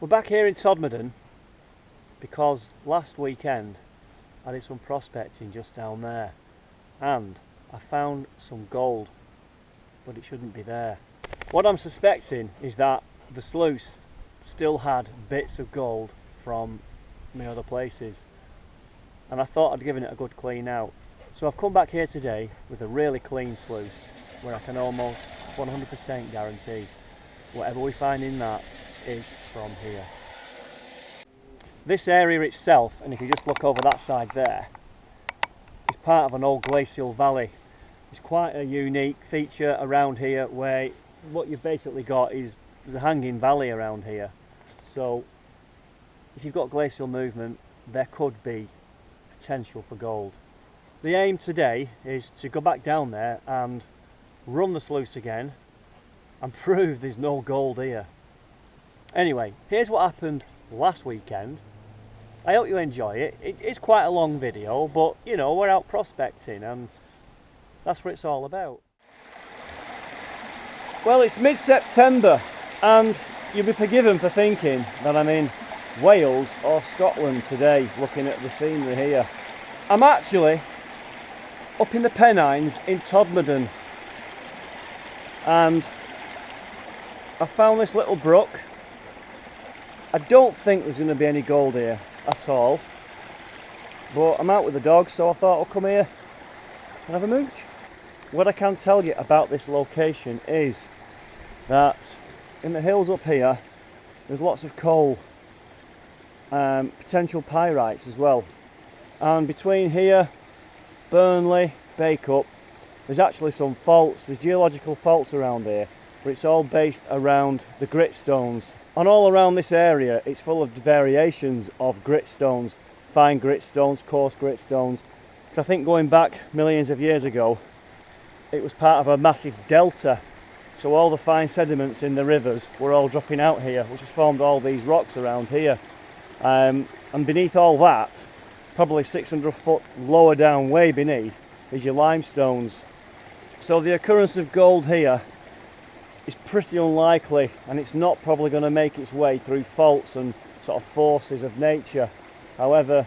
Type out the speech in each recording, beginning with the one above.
We're back here in Todmorden because last weekend I did some prospecting just down there and I found some gold, but it shouldn't be there. What I'm suspecting is that the sluice still had bits of gold from my other places, and I thought I'd given it a good clean out. So I've come back here today with a really clean sluice where I can almost 100% guarantee whatever we find in that is from here. This area itself, and if you just look over that side there, is part of an old glacial valley. It's quite a unique feature around here where what you've basically got is there's a hanging valley around here. So if you've got glacial movement, there could be potential for gold. The aim today is to go back down there and run the sluice again and prove there's no gold here. Anyway, here's what happened last weekend. I hope you enjoy it. It's quite a long video, but you know, we're out prospecting and that's what it's all about. Well, it's mid-September and you'll be forgiven for thinking that I'm in Wales or Scotland today looking at the scenery here. I'm actually up in the Pennines in Todmorden and I found this little brook. I don't think there's going to be any gold here at all, but I'm out with the dog, so I thought I'll come here and have a mooch. What I can tell you about this location is that in the hills up here there's lots of coal, potential pyrites as well, and between here, Burnley, Bacup, there's actually some faults. There's geological faults around here, but it's all based around the gritstones. And all around this area it's full of variations of gritstones, fine gritstones, coarse gritstones. So I think going back millions of years ago it was part of a massive delta, so all the fine sediments in the rivers were all dropping out here, which has formed all these rocks around here, and beneath all that, probably 600 foot lower down, way beneath, is your limestones. So the occurrence of gold here is pretty unlikely, and it's not probably going to make its way through faults and sort of forces of nature. However,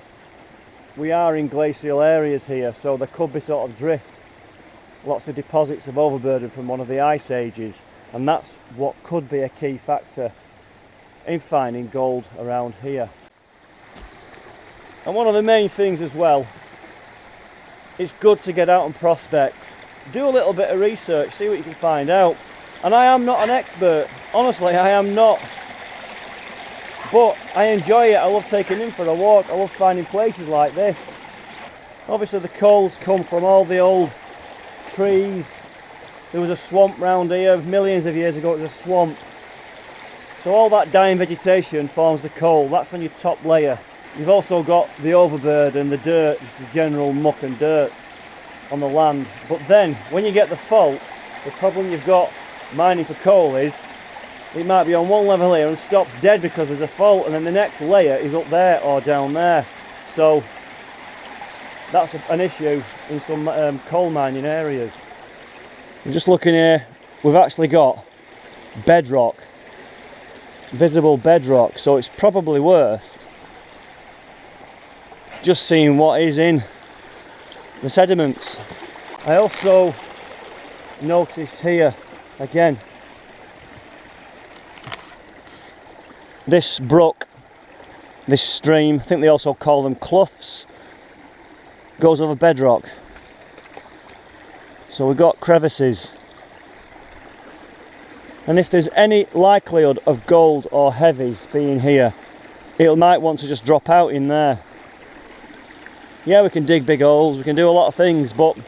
we are in glacial areas here, so there could be sort of drift, lots of deposits of overburden from one of the ice ages, and that's what could be a key factor in finding gold around here. And one of the main things as well, it's good to get out and prospect, do a little bit of research, see what you can find out. And I am not an expert, honestly I am not, but I enjoy it. I love taking in for a walk, I love finding places like this. Obviously the coals come from all the old trees. There was a swamp round here, millions of years ago it was a swamp. So all that dying vegetation forms the coal, that's on your top layer. You've also got the overburden and the dirt, just the general muck and dirt on the land. But then when you get the faults, the problem you've got mining for coal is it might be on one level here and stops dead because there's a fault, and then the next layer is up there or down there. So that's an issue in some coal mining areas. I'm just looking here, we've actually got bedrock, visible bedrock, so it's probably worth just seeing what is in the sediments. I also noticed here again, this brook, this stream, I think they also call them cloughs, goes over bedrock. So we've got crevices. And if there's any likelihood of gold or heavies being here, it might want to just drop out in there. Yeah, we can dig big holes, we can do a lot of things, but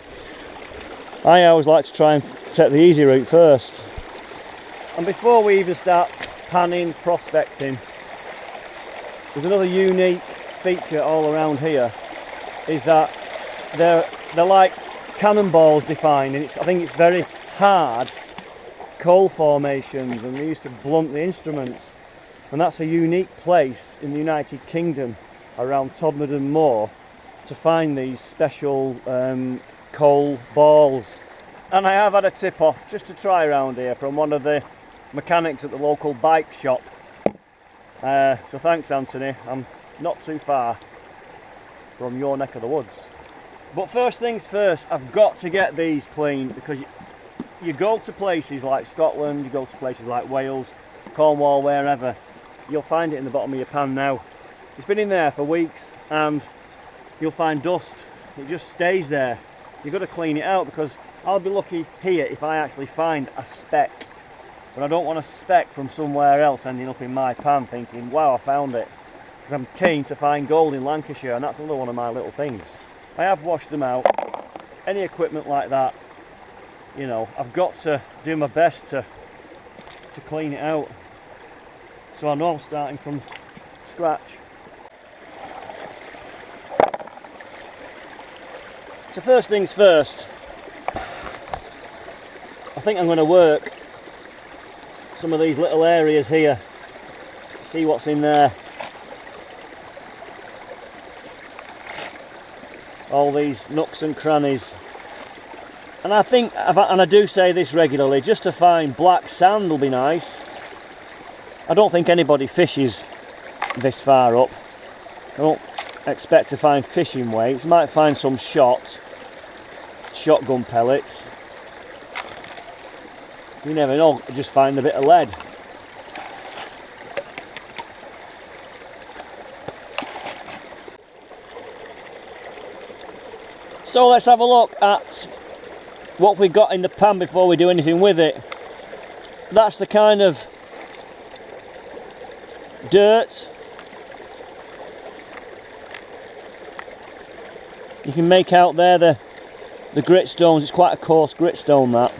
I always like to try and take the easy route first. And before we even start panning, prospecting, there's another unique feature all around here, is that they're like cannonballs defined, and I think it's very hard coal formations, and they used to blunt the instruments, and that's a unique place in the United Kingdom around Todmorden Moor to find these special coal balls. And I have had a tip off just to try around here from one of the mechanics at the local bike shop, So thanks, Anthony. I'm not too far from your neck of the woods. But first things first, I've got to get these clean, because you go to places like Scotland, you go to places like Wales, Cornwall, wherever, you'll find it in the bottom of your pan now. It's been in there for weeks and you'll find dust. It just stays there. You've got to clean it out, because I'll be lucky here if I actually find a speck. But I don't want a speck from somewhere else ending up in my pan thinking, wow, I found it. Because I'm keen to find gold in Lancashire, and that's another one of my little things. I have washed them out. Any equipment like that, you know, I've got to do my best to clean it out. So I know I'm starting from scratch. So first things first, I think I'm going to work some of these little areas here, see what's in there. All these nooks and crannies. And I think, and I do say this regularly, just to find black sand will be nice. I don't think anybody fishes this far up. I don't expect to find fishing weights. Might find some shotgun pellets. You never know, just find a bit of lead. So let's have a look at what we've got in the pan before we do anything with it. That's the kind of dirt you can make out there, the gritstones. It's quite a coarse gritstone, that.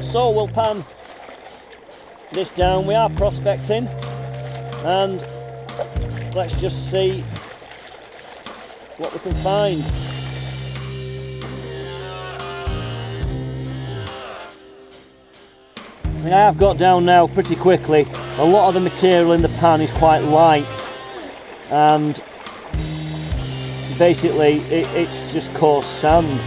So we'll pan this down. We are prospecting, and let's just see what we can find. I mean, I have got down now pretty quickly. A lot of the material in the pan is quite light, and basically it's just coarse sand.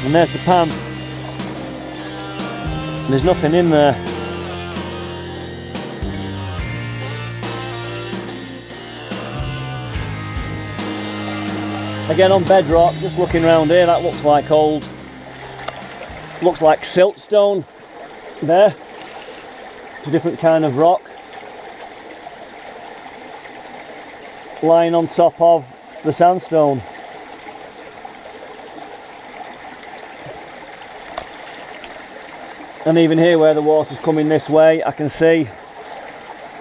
And there's the pan. There's nothing in there. Again, on bedrock, just looking around here, that looks like siltstone there. It's a different kind of rock lying on top of the sandstone. And even here where the water's coming this way, I can see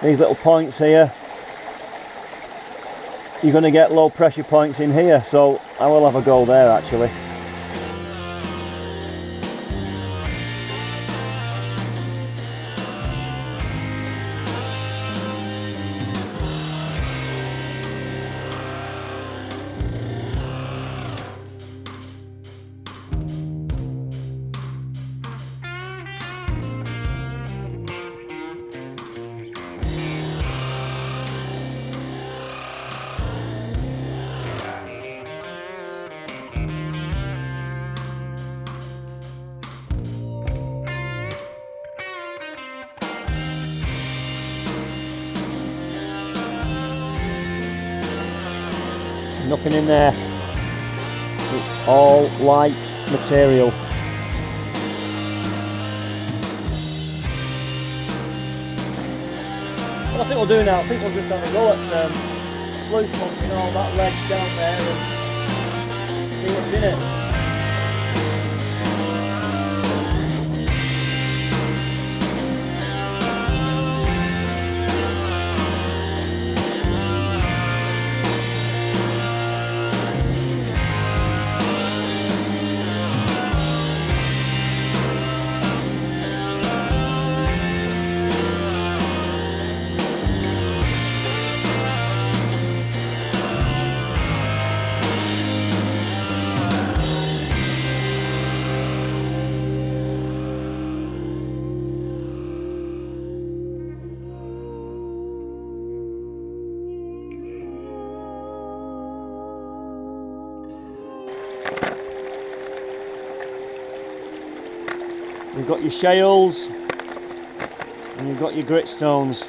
these little points here. You're going to get low pressure points in here, so I will have a go there actually. Nothing in there. It's all light material. What I think we'll do now, I think we'll just have a go at sluice pumping all that lead down there and see what's in it. You've got your shales and you've got your gritstones.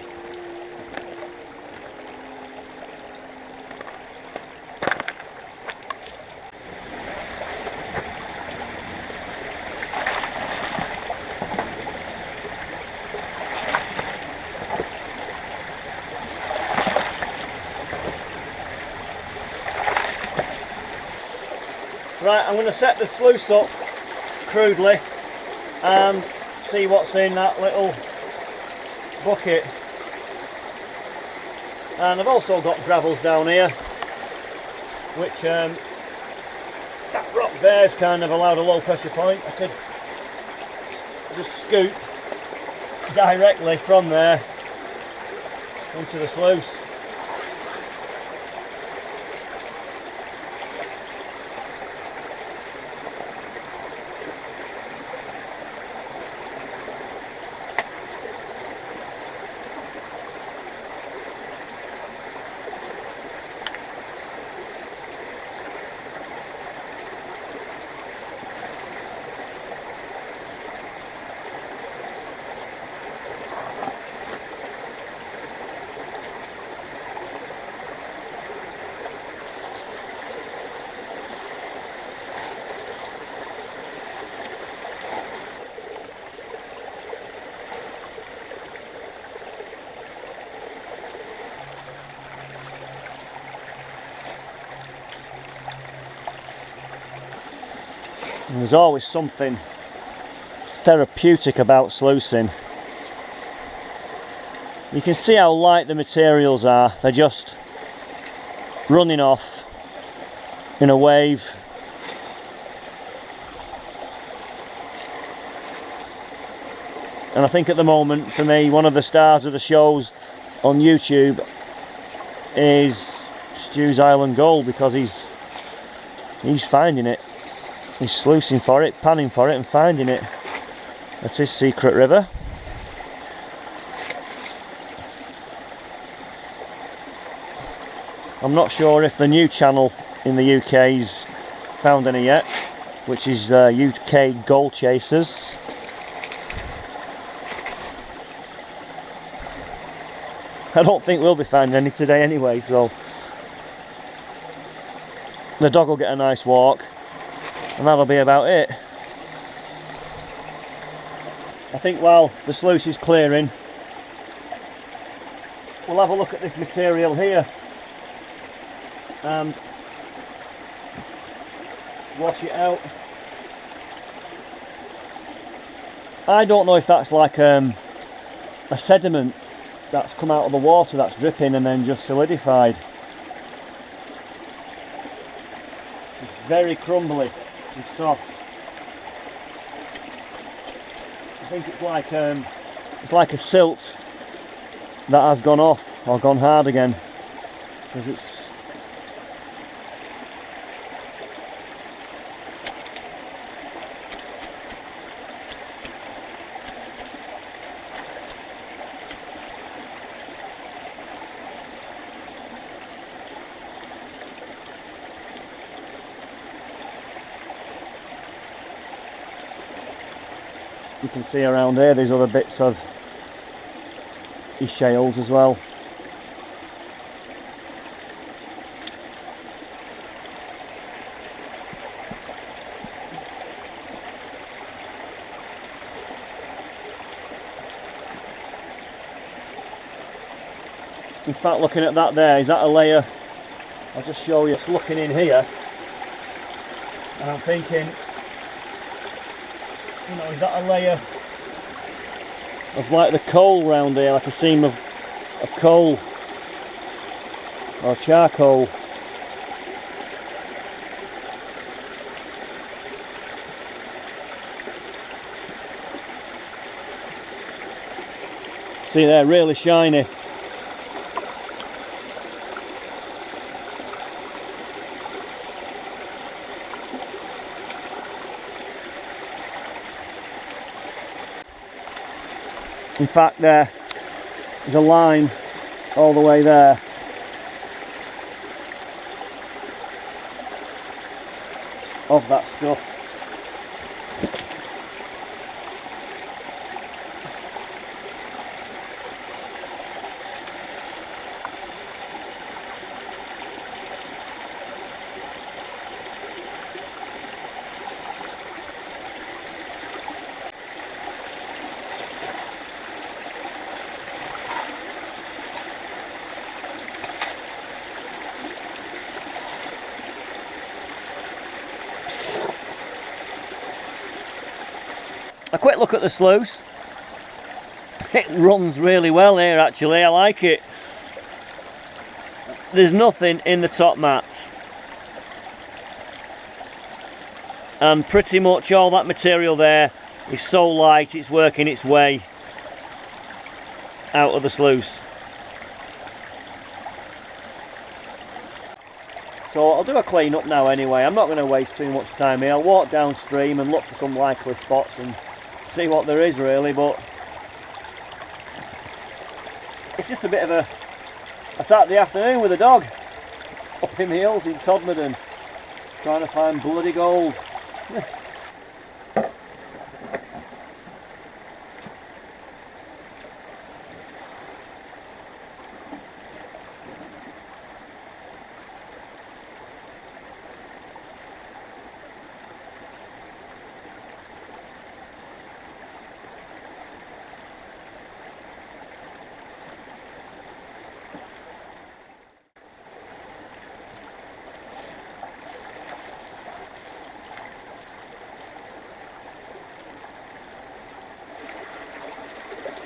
Right, I'm going to set the sluice up crudely and see what's in that little bucket. And I've also got gravels down here, which that rock there's kind of allowed a low pressure point. I could just scoop directly from there into the sluice. And there's always something therapeutic about sluicing. You can see how light the materials are. They're just running off in a wave. And I think at the moment, for me, one of the stars of the shows on YouTube is Stu's Island Gold, because he's finding it. He's sluicing for it, panning for it and finding it. That's his secret river. I'm not sure if the new channel in the UK's found any yet, which is UK Gold Chasers. I don't think we'll be finding any today anyway, so the dog will get a nice walk. And that'll be about it. I think while the sluice is clearing, we'll have a look at this material here and wash it out. I don't know if that's like a sediment that's come out of the water that's dripping and then just solidified. It's very crumbly. It's soft. I think it's like a silt that has gone off or gone hard again, because it's you can see around here there's other bits of these shales as well. In fact, looking at that there, is that a layer? I'll just show you. It's looking in here and I'm thinking, you know, is that a layer of like the coal round here, like a seam of coal or charcoal? See, they're really shiny. In fact, there's a line all the way there. Of that stuff. A quick look at the sluice. It runs really well here actually, I like it. There's nothing in the top mat. And pretty much all that material there is so light it's working its way out of the sluice. So I'll do a clean up now anyway. I'm not going to waste too much time here. I'll walk downstream and look for some likely spots and see what there is really, but it's just a bit of a Saturday afternoon with a dog up in the hills in Todmorden trying to find bloody gold.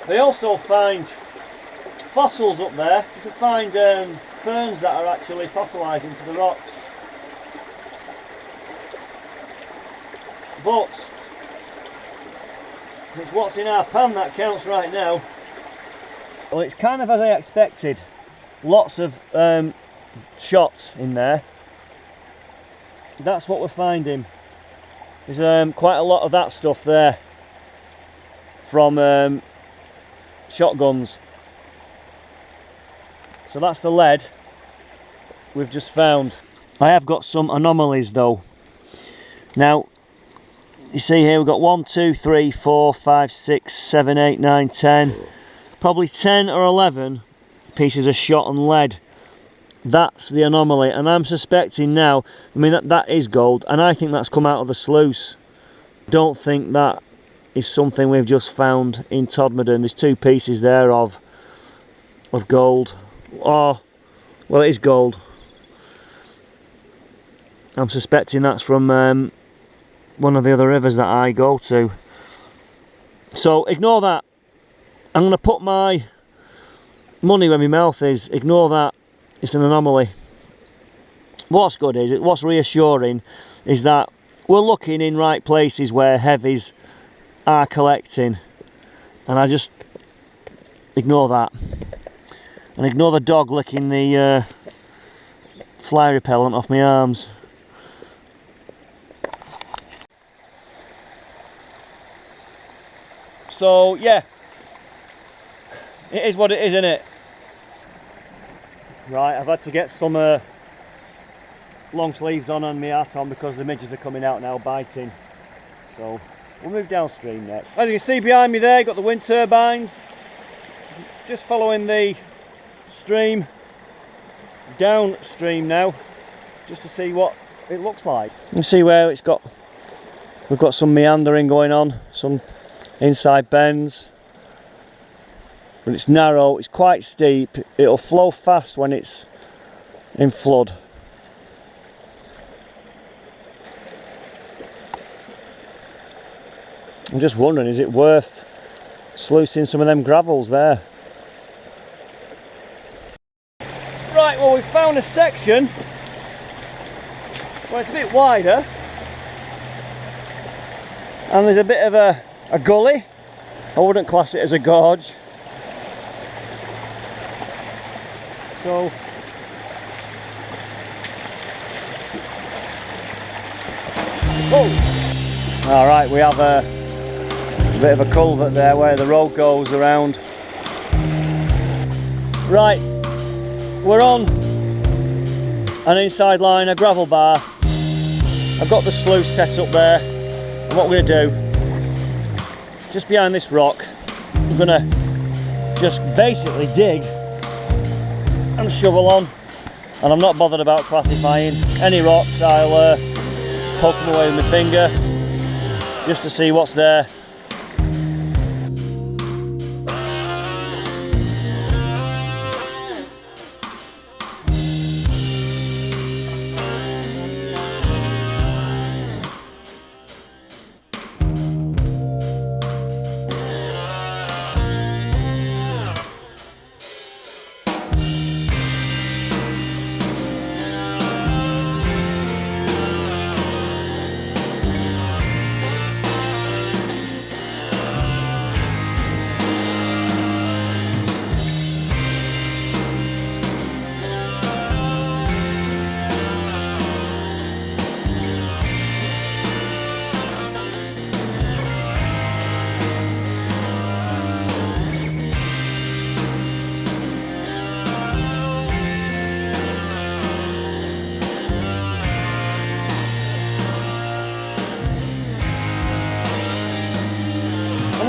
They also find fossils up there. You can find ferns that are actually fossilised into the rocks. But it's what's in our pan that counts right now. Well, it's kind of as I expected. Lots of shots in there. That's what we're finding. There's quite a lot of that stuff there from shotguns. So that's the lead we've just found. I have got some anomalies though. Now you see here we've got 1, 2, 3, 4, 5, 6, 7, 8, 9, 10, probably 10 or 11 pieces of shot and lead. That's the anomaly, and I'm suspecting now, I mean that is gold, and I think that's come out of the sluice. Don't think that is something we've just found in Todmorden. There's 2 pieces there of gold. Oh, well, it is gold. I'm suspecting that's from one of the other rivers that I go to. So ignore that. I'm going to put my money where my mouth is. Ignore that. It's an anomaly. What's good is, what's reassuring is that we're looking in right places where heavies are collecting, and I just ignore that and ignore the dog licking the fly repellent off my arms. So yeah, it is what it is, isn't it? Right, I've had to get some long sleeves on and my hat on because the midges are coming out now biting. So we'll move downstream next. As you can see behind me there, you've got the wind turbines. Just following the stream downstream now, just to see what it looks like. You can see where we've got some meandering going on, some inside bends. But it's narrow, it's quite steep, it'll flow fast when it's in flood. I'm just wondering, is it worth sluicing some of them gravels there? Right, well we've found a section where it's a bit wider and there's a bit of a gully. I wouldn't class it as a gorge. So alright, we have a bit of a culvert there where the road goes around. Right, we're on an inside line, a gravel bar. I've got the sluice set up there, and what we're going to do, just behind this rock, I'm going to just basically dig and shovel on, and I'm not bothered about classifying any rocks. I'll poke them away with my finger just to see what's there.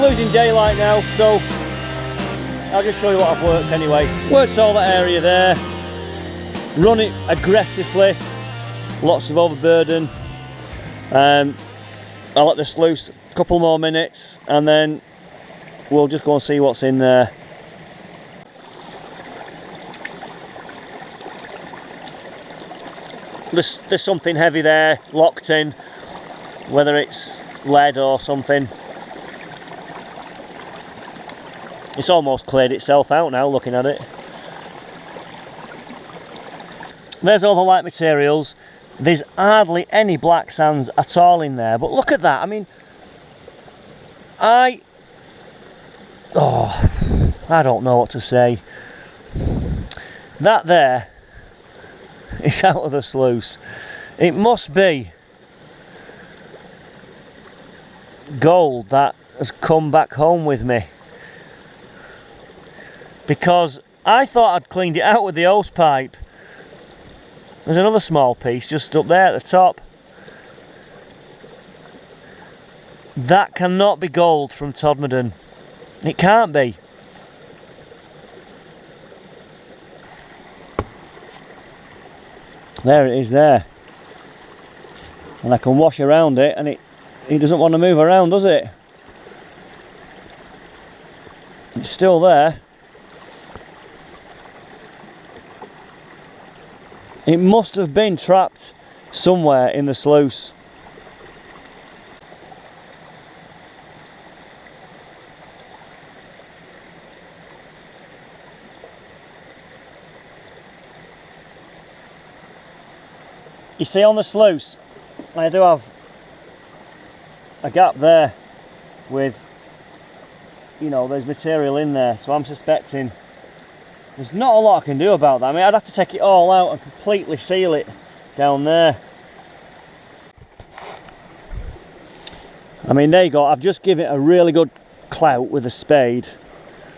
losing daylight now, so I'll just show you what I've worked anyway. Worked all that area there, run it aggressively, lots of overburden. I'll let the sluice a couple more minutes and then we'll just go and see what's in there. There's something heavy there, locked in, whether it's lead or something. It's almost cleared itself out now, looking at it. There's all the light materials. There's hardly any black sands at all in there, but look at that. I mean, I don't know what to say. That there is out of the sluice. It must be gold that has come back home with me, because I thought I'd cleaned it out with the hose pipe. There's another small piece just up there at the top. That cannot be gold from Todmorden. It can't be. There it is there. And I can wash around it and it doesn't want to move around, does it? It's still there. It must have been trapped somewhere in the sluice. You see, on the sluice, I do have a gap there with, you know, there's material in there, so I'm suspecting there's not a lot I can do about that. I mean, I'd have to take it all out and completely seal it down there. I mean, there you go. I've just given it a really good clout with a spade,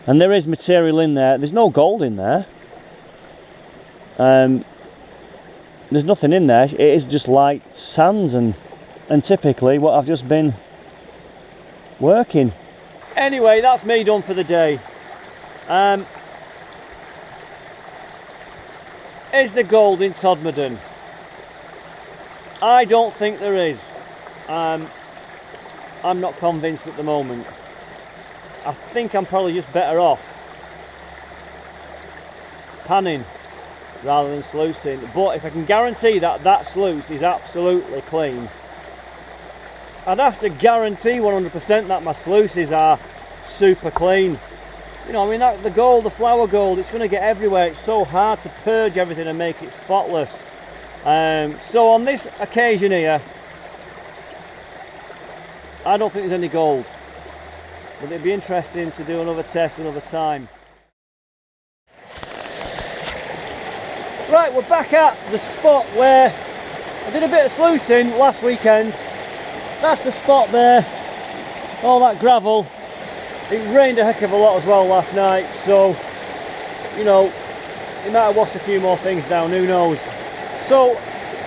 and there is material in there. There's no gold in there. There's nothing in there. It is just light sands and typically what I've just been working. Anyway, that's me done for the day. Is there gold in Todmorden? I don't think there is. I'm not convinced at the moment. I think I'm probably just better off panning rather than sluicing. But if I can guarantee that that sluice is absolutely clean, I'd have to guarantee 100% that my sluices are super clean. You know, I mean, that, the gold, the flour gold, it's going to get everywhere. It's so hard to purge everything and make it spotless. So on this occasion here, I don't think there's any gold. But it'd be interesting to do another test another time. Right, we're back at the spot where I did a bit of sluicing last weekend. That's the spot there, all that gravel. It rained a heck of a lot as well last night, so, you know, it might have washed a few more things down, who knows. So,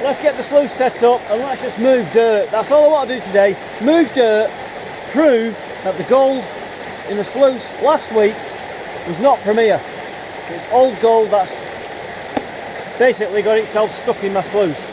let's get the sluice set up and let's just move dirt. That's all I want to do today. Move dirt, prove that the gold in the sluice last week was not from here. It's old gold that's basically got itself stuck in my sluice.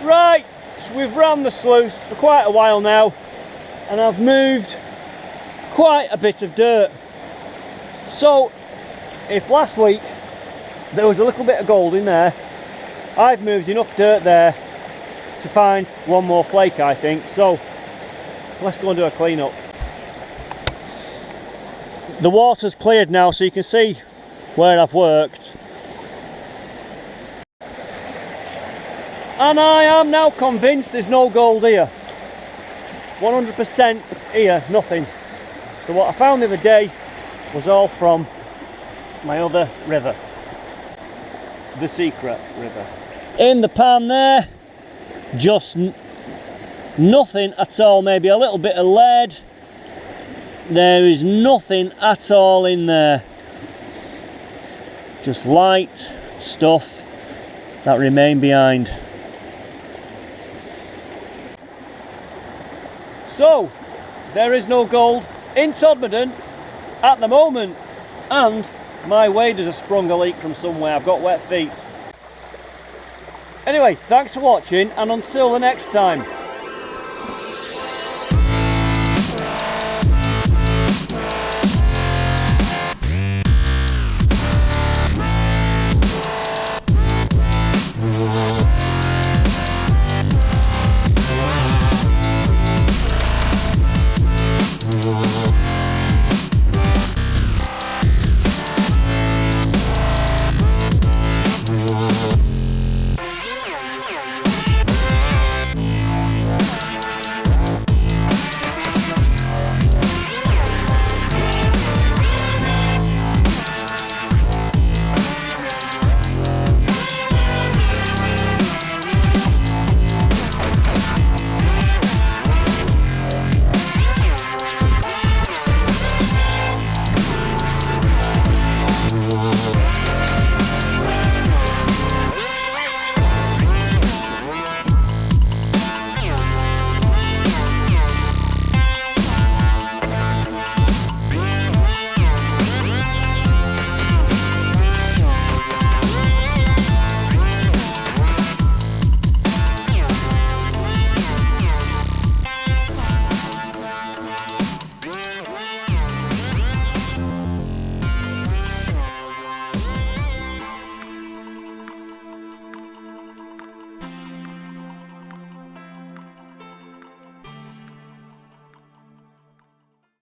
Right, so we've run the sluice for quite a while now and I've moved quite a bit of dirt. So if last week there was a little bit of gold in there, I've moved enough dirt there to find one more flake, I think. So let's go and do a clean up. The water's cleared now, so you can see where I've worked. And I am now convinced there's no gold here. 100% here, nothing. So what I found the other day was all from my other river, the secret river. In the pan there, just nothing at all, maybe a little bit of lead. There is nothing at all in there. Just light stuff that remained behind. So, there is no gold in Todmorden at the moment, and my waders have sprung a leak from somewhere. I've got wet feet. Anyway, thanks for watching, and until the next time.